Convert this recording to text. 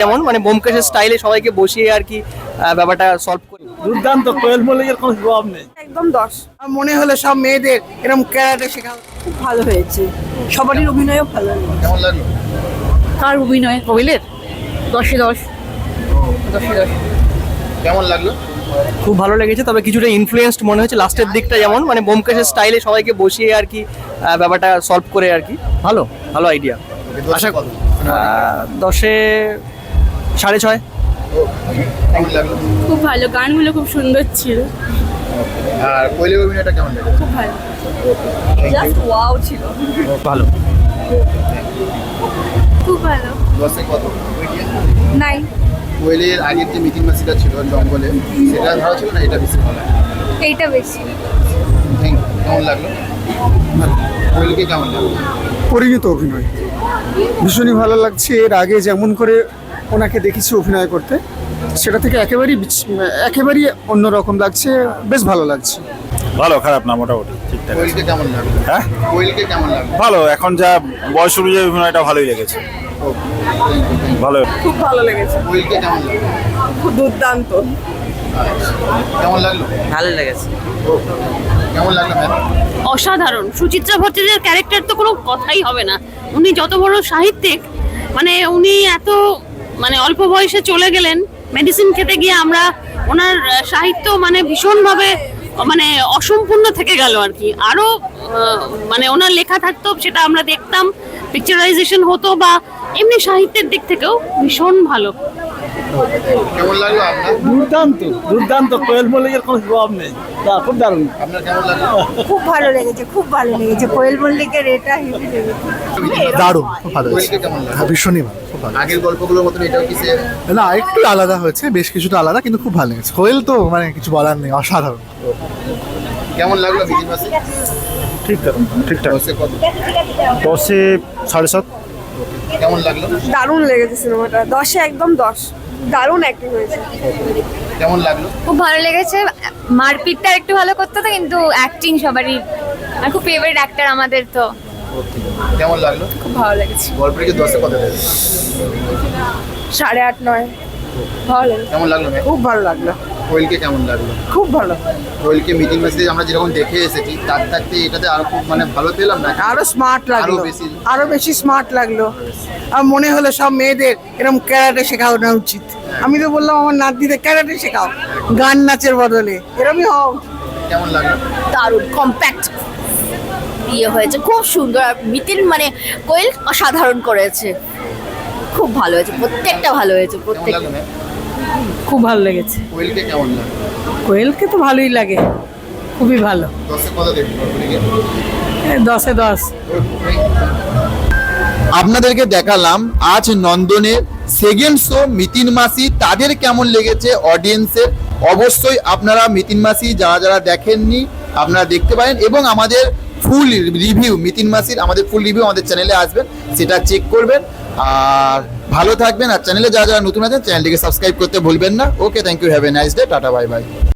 যেমন মানে ব্যোমকেশের স্টাইলে সবাইকে বসিয়ে আর কি ব্যাপারটা সলভ করি। দুর্দান্ত, কোয়েল মল্লিকের কোনো জবাব নেই। একদম 10। আমার মনে হলো সব মেয়েদের এরকম ক্যারাটে শেখা খুব ভালো হয়েছে, সবারই অভিনয়ও ভালো হয়েছে। কেমন লাগলো? কার অভিনয়? কোয়েলের 10-এ 10, 10-এ 10। কেমন লাগলো? খুব ভালো লেগেছে, তবে কিছুটা ইনফ্লুয়েন্সড মনে হচ্ছে লাস্টের দিকটা, যেমন মানে ব্যোমকেশের স্টাইলে সবাইকে বসিয়ে আর কি ব্যাপারটা সলভ করে আর কি। ভালো ভালো আইডিয়া। আশা কত? 10-এ 6.5। কেমন লাগলো? খুব ভালো, গানগুলো খুব সুন্দর ছিল। আর কোয়েলের অভিনয়টা কেমন লাগলো? খুব ভালো। জাস্ট ওয়াও ছিল। ভালো। খুব ভালো। 10-এ কত? নাই, কোয়েলের আগের যে মিথিন মাসিটা ছিল জঙ্গলে, সেটা ভালো ছিল না এটা বেশি ভালো? এইটা বেশি। কেমন লাগলো? কোয়েলকে কেমন লাগলো? পরিণত অভিনয় ভীষণই ভালো লাগছে। এর আগে যেমন করে ওনাকে দেখেছি অভিনয় করতে, সেটা থেকে একেবারেই অন্যরকম লাগছে, বেশ ভালো লাগছে। ভালো, খারাপ না, মোটামুটি ঠিকঠাক আছে। কোয়েলকে কেমন লাগলো? হ্যাঁ কোয়েলকে কেমন লাগলো? ভালো, এখন যা বয়স অনুযায়ী অভিনয়টা ভালোই লেগেছে, ভালো। খুব ভালো লেগেছে, কোয়েলকে কেমন লাগলো? খুব দুর্দান্ত। কেমন লাগলো? ভালো লেগেছে। কেমন লাগলো ম্যাম? অসাধারণ। সুচিত্রা ভট্টাচার্যের ক্যারেক্টার তো কোনো কথাই হবে না। উনি যত বড় সাহিত্যিক, মানে উনি এত মানে অল্প বয়সে চলে গেলেন মেডিসিন খেতে গিয়ে। আমরা ওনার সাহিত্য মানে ভীষণভাবে মানে অসম্পূর্ণ থেকে গেল আর কি। আরো মানে ওনার লেখা থাকতো, সেটা আমরা দেখতাম, পিকচারাইজেশন হতো, বা এমনি সাহিত্যের দিক থেকেও ভীষণ ভালো। কেমন লাগলো আপনার? দুর্দান্ত, দুর্দান্ত, কোয়েল মল্লিকের কোনো জবাব নেই। খুব দারুণ। আপনার কেমন লাগলো? খুব ভালো লেগেছে, খুব ভালো লেগেছে। কোয়েল মল্লিকের এটা হেভি লেগেছে। দারুণ, খুব ভালো কোয়েলকে কেমন লাগলো? ভীষণই ভালো, খুব ভালো। আগের গল্পগুলোর মতন এটাও কি same? না, একটু আলাদা হয়েছে, বেশ কিছুটা আলাদা, কিন্তু খুব ভালো লেগেছে। কোয়েল তো মানে কিছু বলার নেই, অসাধারণ। কেমন লাগলো মিথিন মাসি? ঠিকঠাক ঠিকঠাক। 10-এ কত? 10-এ 7.5। কেমন লাগলো? দারুণ লেগেছে সিনেমাটা, 10-এ একদম 10। দারুণ অ্যাক্টিং হয়েছে। কেমন লাগলো? খুব ভালো লেগেছে। মারপিটটা একটু ভালো করতে তো, কিন্তু অ্যাক্টিং সবারই, আর খুব ফেভারিট অ্যাক্টর আমাদের তো। কেমন লাগলো? খুব ভালো লেগেছে। গল্পটা কি 10-এ কত দেবে? 8.5, 9। ভালো লেগেছে, কেমন লাগলো ম্যাম? খুব ভালো লাগলো, কোয়েলকে কেমন লাগলো? খুব ভালো। কোয়েলকে মিথিন মাসিতে আমরা যেরকম দেখে এসেছি তার থাকতে এটাতে আরো খুব মানে ভালো পেলাম না? আরো স্মার্ট লাগলো, আরো বেশি। আরো বেশি স্মার্ট লাগলো। আর মনে হলো সব মেয়েদের এরকম ক্যারাটে শেখানো উচিত। আমি তো বললাম আমার নাতনিদের ক্যারাটে শেখাও, গান নাচের বদলে এরকমই হওয়া উচিত। কেমন লাগলো? দারুণ কম্প্যাক্ট ইয়ে হয়েছে, খুব সুন্দর। আর মিতিন মানে কোয়েল অসাধারণ করেছে, খুব ভালো হয়েছে, প্রত্যেকটা ভালো হয়েছে, কেমন প্রত্যেকটা। লাগলো ম্যাম? খুব ভালো লেগেছে। কোয়েলকে কেমন লাগলো? কোয়েলকে তো ভালোই লাগে, খুবই ভালো। 10-এ কত দেবেন গল্পটিকে? 10-এ 10। আপনাদেরকে দেখালাম আজ নন্দনের সেকেন্ড শো মিথিন মাসি। তাদের কেমন লেগেছে অডিয়েন্সের, অবশ্যই আপনারা মিথিন মাসি যারা যারা দেখেননি আপনারা দেখতে পারেন, এবং আমাদের ফুল রিভিউ মিথিন মাসির আমাদের ফুল রিভিউ আমাদের চ্যানেলে আসবেন, সেটা চেক করবেন। আর ভালো থাকবেন, আর চ্যানেলে যারা যারা নতুন আছেন চ্যানেলটিকে সাবস্ক্রাইব করতে ভুলবেন না। Okay, thank you, have a nice day, tata, bye by.